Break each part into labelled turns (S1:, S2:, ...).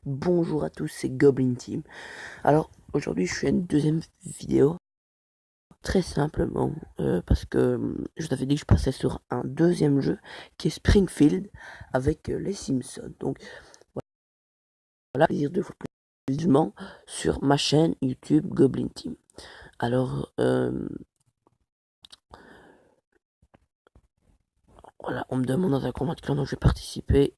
S1: Bonjour à tous, c'est Goblin Team. Alors aujourd'hui je fais une deuxième vidéo, très simplement parce que je t'avais dit que je passais sur un deuxième jeu qui est Springfield avec les Simpsons. Donc voilà, plaisir de vous plus sur ma chaîne YouTube Goblin Team. Alors voilà, on me demande dans un combat de clan, donc je vais participer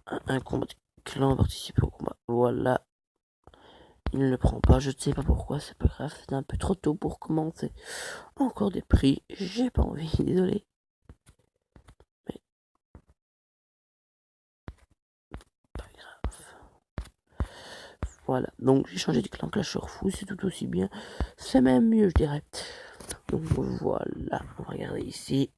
S1: à un combat de clan, participer au combat. Voilà. Il ne le prend pas, je ne sais pas pourquoi, c'est pas grave, c'est un peu trop tôt pour commencer. Encore des prix, j'ai pas envie, désolé. Mais pas grave. Voilà, donc j'ai changé de clan Clash of Fou, c'est tout aussi bien. C'est même mieux, je dirais. Donc voilà, on va regarder ici.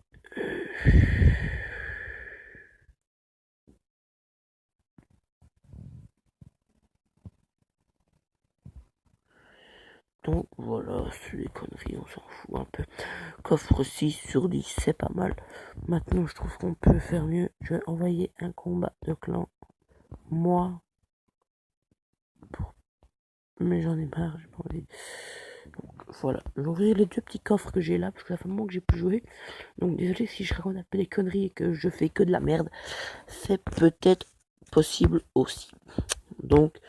S1: Donc voilà, c'est des conneries, on s'en fout un peu. Coffre 6 sur 10, c'est pas mal. Maintenant, je trouve qu'on peut faire mieux. Je vais envoyer un combat de clan. Moi, mais j'en ai marre, j'ai pas envie. Donc voilà, je vais ouvrir les deux petits coffres que j'ai là, parce que ça fait un moment que j'ai plus joué. Donc désolé si je raconte un peu des conneries et que je fais que de la merde. C'est peut-être possible aussi. Donc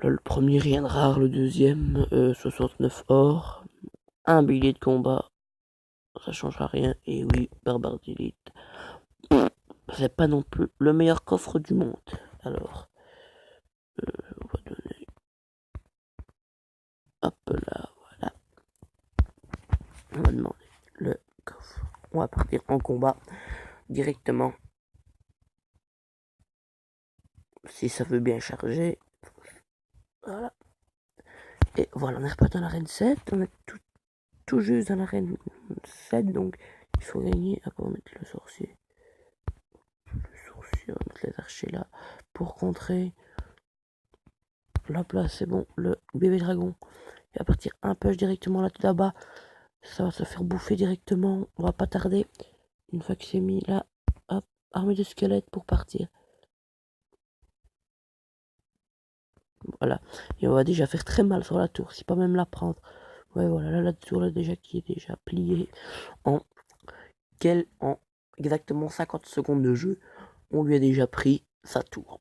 S1: là, le premier rien de rare, le deuxième 69 or, un billet de combat, ça changera rien. Et oui, barbare d'élite, c'est pas non plus le meilleur coffre du monde. Alors, on va donner, hop là, voilà, on va demander le coffre. On va partir en combat directement. Si ça veut bien charger. Voilà. Et voilà, on est reparti dans l'arène 7. On est tout juste dans l'arène 7. Donc il faut gagner. Après, on va mettre le sorcier. On va mettre les archers là. Pour contrer. La place, c'est bon. Le bébé dragon. Il va partir un push directement là tout là-bas. Ça va se faire bouffer directement. On va pas tarder. Une fois que c'est mis là. Hop. Armée de squelettes pour partir. Voilà. Et on va déjà faire très mal sur la tour. Si pas même la prendre. Ouais, voilà. Là, la tour là déjà qui est déjà pliée en en exactement 50 secondes de jeu, on lui a déjà pris sa tour.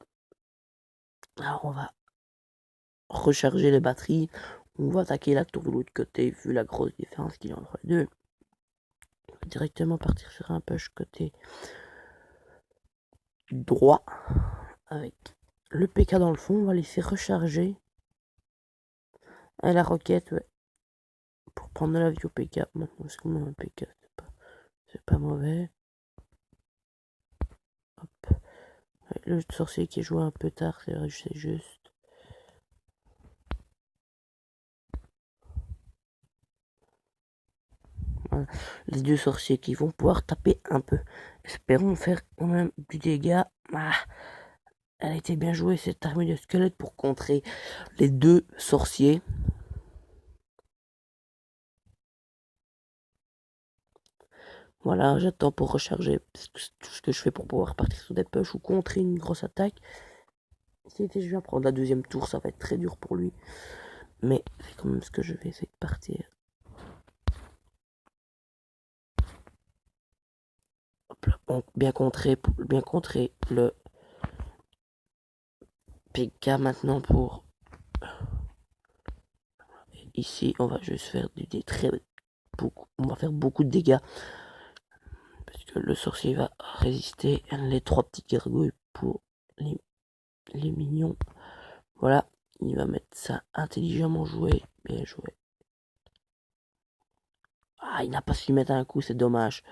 S1: Alors on va recharger les batteries, on va attaquer la tour de l'autre côté, vu la grosse différence qu'il y a entre les deux. On va directement partir sur un push côté droit, avec le PK dans le fond, on va laisser recharger. Et la roquette, ouais, pour prendre la vie au PK. Maintenant, c'est comme un PK, c'est pas mauvais. Hop. Ouais, le sorcier qui est joué un peu tard, c'est juste. Voilà. Les deux sorciers qui vont pouvoir taper un peu. Espérons faire quand même du dégât. Ah, elle a été bien jouée cette armée de squelettes pour contrer les deux sorciers. Voilà, j'attends pour recharger. C'est tout ce que je fais pour pouvoir partir sur des pushs ou contrer une grosse attaque. Si je viens prendre la deuxième tour, ça va être très dur pour lui. Mais c'est quand même ce que je vais essayer de partir. Hop là, bon, bien contré le PK maintenant pour... Ici, on va juste faire des très... on va faire beaucoup de dégâts. Parce que le sorcier va résister. Les trois petits gargouilles pour les mignons. Voilà, il va mettre ça intelligemment joué. Bien joué. Ah, il n'a pas su mettre un coup, c'est dommage.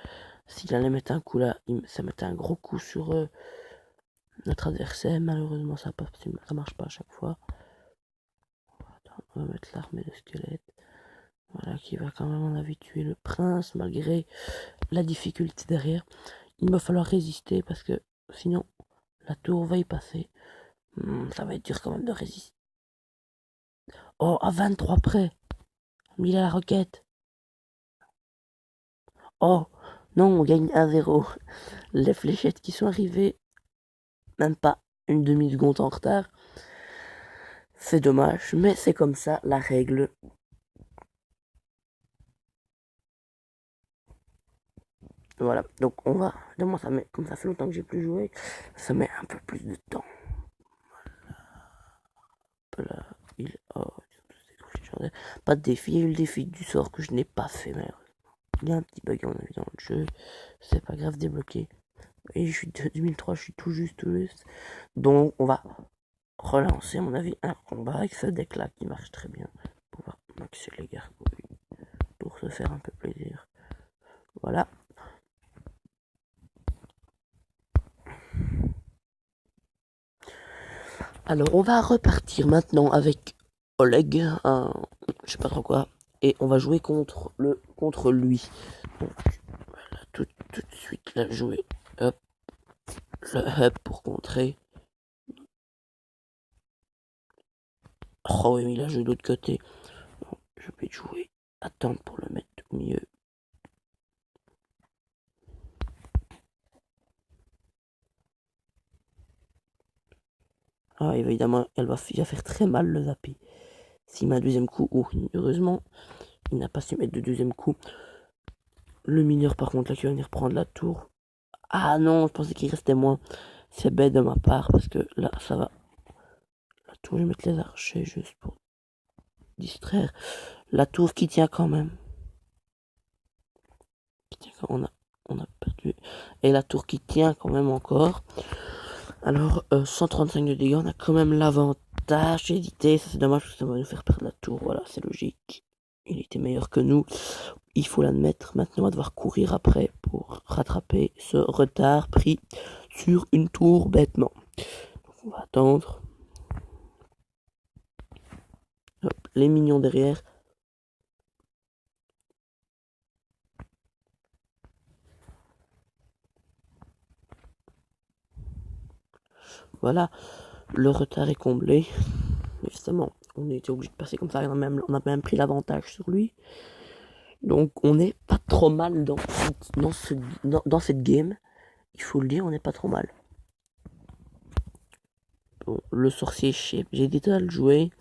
S1: S'il allait mettre un coup là, ça mettait un gros coup sur notre adversaire. Malheureusement, ça marche pas à chaque fois. Attends, on va mettre l'armée de squelettes. Voilà, qui va quand même en habituer le prince, malgré la difficulté derrière. Il va falloir résister parce que sinon, la tour va y passer. Ça va être dur quand même de résister. Oh, à 23 près. Mille à la roquette. Oh, non, on gagne 1-0. Les fléchettes qui sont arrivées, même pas. une demi-seconde en retard. C'est dommage, mais c'est comme ça, la règle. Voilà, donc on va. Évidemment, comme ça fait longtemps que j'ai plus joué, ça met un peu plus de temps. Voilà, pas de défi, il y a eu le défi du sort que je n'ai pas fait, mais il y a un petit bug à mon avis dans le jeu, c'est pas grave, débloqué. Et je suis de 2003, je suis tout juste. Donc on va relancer à mon avis un combat avec ce deck là qui marche très bien. Pour pouvoir maxer les gargouilles, pour se faire un peu plaisir. Voilà. Alors on va repartir maintenant avec Oleg, je sais pas trop quoi, et on va jouer contre lui. Donc voilà, tout de suite là jouer. Hop, le hub pour contrer. Oh oui, mais il a joué de l'autre côté. Bon, je vais jouer, attendre pour le mettre au milieu. Ah évidemment, il va faire très mal le Zappy. S'il met un deuxième coup, heureusement, il n'a pas su mettre de deuxième coup. Le mineur par contre là qui va venir prendre la tour. Ah non, je pensais qu'il restait moins. C'est bête de ma part parce que là ça va. La tour, je vais mettre les archers juste pour distraire. La tour qui tient quand même. On a perdu. Et la tour qui tient quand même encore. Alors 135 de dégâts, on a quand même l'avantage d'éditer. Ça c'est dommage parce que ça va nous faire perdre la tour. Voilà, c'est logique. Il était meilleur que nous. Il faut l'admettre. Maintenant, on va devoir courir après pour rattraper ce retard pris sur une tour bêtement. Donc, on va attendre. Hop, les minions derrière. Voilà, le retard est comblé. Évidemment, on était obligé de passer comme ça. On a même pris l'avantage sur lui. Donc, on n'est pas trop mal dans cette game. Il faut le dire, on n'est pas trop mal. Bon, le sorcier chef, j'ai dit à le jouer.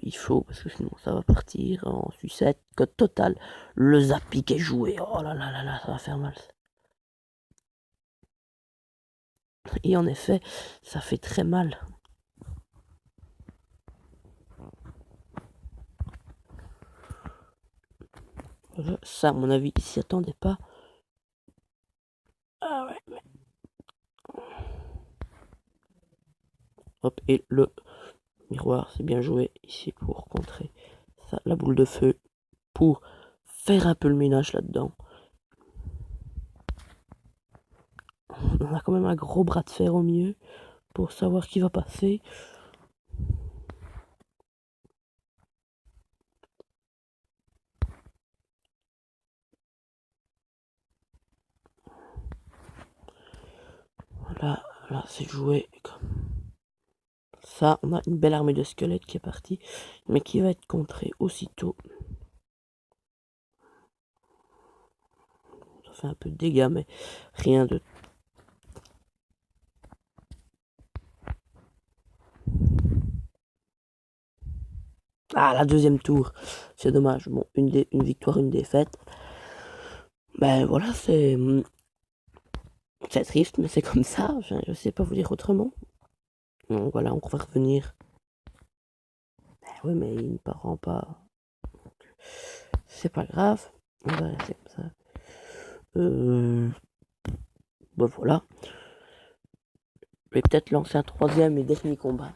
S1: Il faut, parce que sinon ça va partir en sucette. Code total. Le Zappy qui est joué. Oh là là là là, ça va faire mal. Et en effet, ça fait très mal. Ça, à mon avis, il s'y attendait pas. Ah ouais, mais... Hop, et le miroir, c'est bien joué ici pour contrer ça. La boule de feu pour faire un peu le ménage là-dedans. On a quand même un gros bras de fer au milieu pour savoir qui va passer. Voilà, là c'est joué comme ça. On a une belle armée de squelettes qui est partie, mais qui va être contrée aussitôt. Ça fait un peu de dégâts, mais rien de... Ah, la deuxième tour, c'est dommage. Bon, une victoire, une défaite. Ben voilà, c'est triste, mais c'est comme ça. Je sais pas vous dire autrement. Donc voilà, on va revenir. Ben oui, mais il ne rend pas. C'est pas grave. On va rester comme ça. Ben voilà. Je vais peut-être lancer un troisième et dernier combat.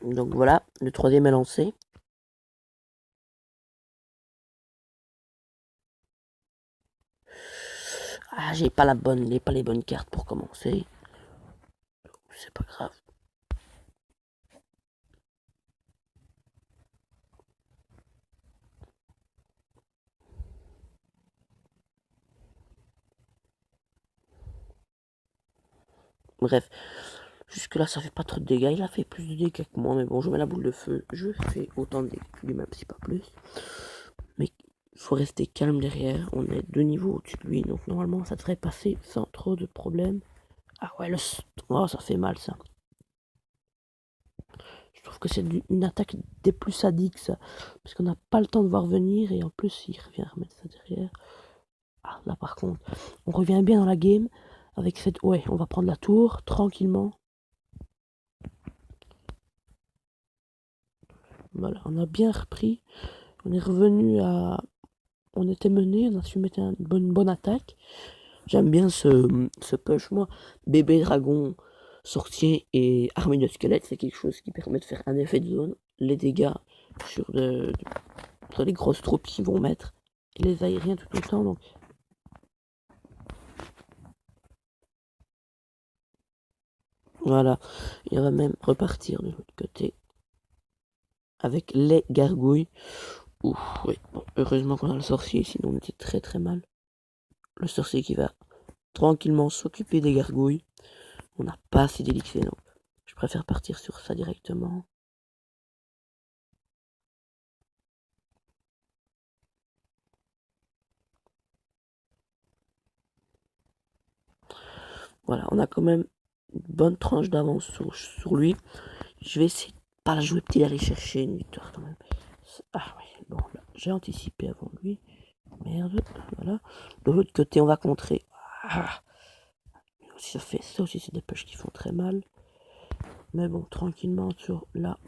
S1: Donc voilà, le troisième est lancé. Ah, j'ai pas les bonnes cartes pour commencer. C'est pas grave. Bref, jusque là ça fait pas trop de dégâts. Il a fait plus de dégâts que moi, mais bon, je mets la boule de feu. Je fais autant de dégâts que lui, même si pas plus. Mais il faut rester calme derrière. On est 2 niveaux au-dessus de lui, donc normalement ça devrait passer sans trop de problèmes. Ah ouais, oh, ça fait mal ça. Je trouve que c'est une attaque des plus sadiques ça. Parce qu'on n'a pas le temps de voir venir et en plus il revient remettre ça derrière. Ah là par contre, on revient bien dans la game avec cette... Ouais, on va prendre la tour tranquillement. Voilà, on a bien repris. On est revenu à... On était mené, on a su mettre une bonne attaque. J'aime bien ce push, moi. Bébé dragon, sorcier et armée de squelettes, c'est quelque chose qui permet de faire un effet de zone. Les dégâts sur les grosses troupes qui vont mettre. Et les aériens tout autant, donc... Voilà, et on va même repartir de l'autre côté avec les gargouilles. Ouf, oui, bon, heureusement qu'on a le sorcier, sinon on était très très mal. Le sorcier qui va tranquillement s'occuper des gargouilles. On n'a pas assez d'élixir, donc je préfère partir sur ça directement. Voilà, on a quand même une bonne tranche d'avance sur lui. Je vais essayer de pas la jouer petit, d'aller chercher une victoire quand même. Ah oui, bon, là, j'ai anticipé avant lui. Merde, voilà. De l'autre côté, on va contrer. Ah, ça aussi, c'est des pushs qui font très mal. Mais bon, tranquillement sur là.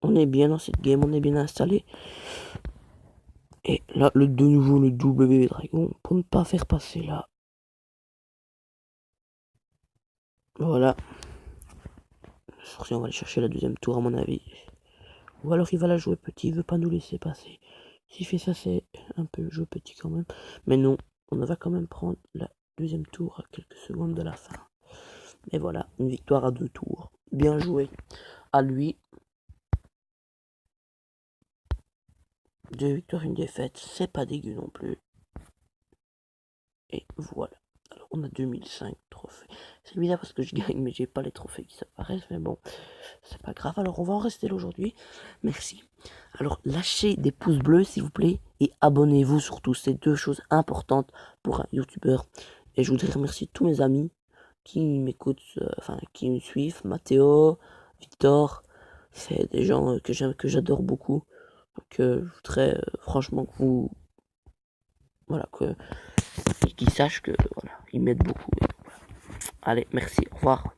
S1: On est bien dans cette game, on est bien installé. Et là, de nouveau, le double bébé dragon pour ne pas faire passer là. Voilà. Le sorcier, on va aller chercher la deuxième tour, à mon avis. Ou alors il va la jouer petit, il veut pas nous laisser passer. S'il fait ça, c'est un peu jouer petit quand même. Mais non, on va quand même prendre la deuxième tour à quelques secondes de la fin. Et voilà, une victoire à 2 tours. Bien joué à lui. 2 victoires, une défaite, c'est pas dégueu non plus. Et voilà. Alors on a 2005 trophées. C'est bizarre parce que je gagne, mais j'ai pas les trophées qui s'apparaissent. Mais bon, c'est pas grave. Alors on va en rester là aujourd'hui. Merci. Alors lâchez des pouces bleus s'il vous plaît. Et abonnez-vous surtout. C'est 2 choses importantes pour un youtubeur. Et je voudrais remercier tous mes amis qui m'écoutent, enfin qui me suivent. Mathéo, Victor. C'est des gens que j'adore beaucoup. Donc je voudrais franchement que vous... Voilà, qu'ils sachent que voilà, ils m'aident beaucoup. Allez, merci, au revoir.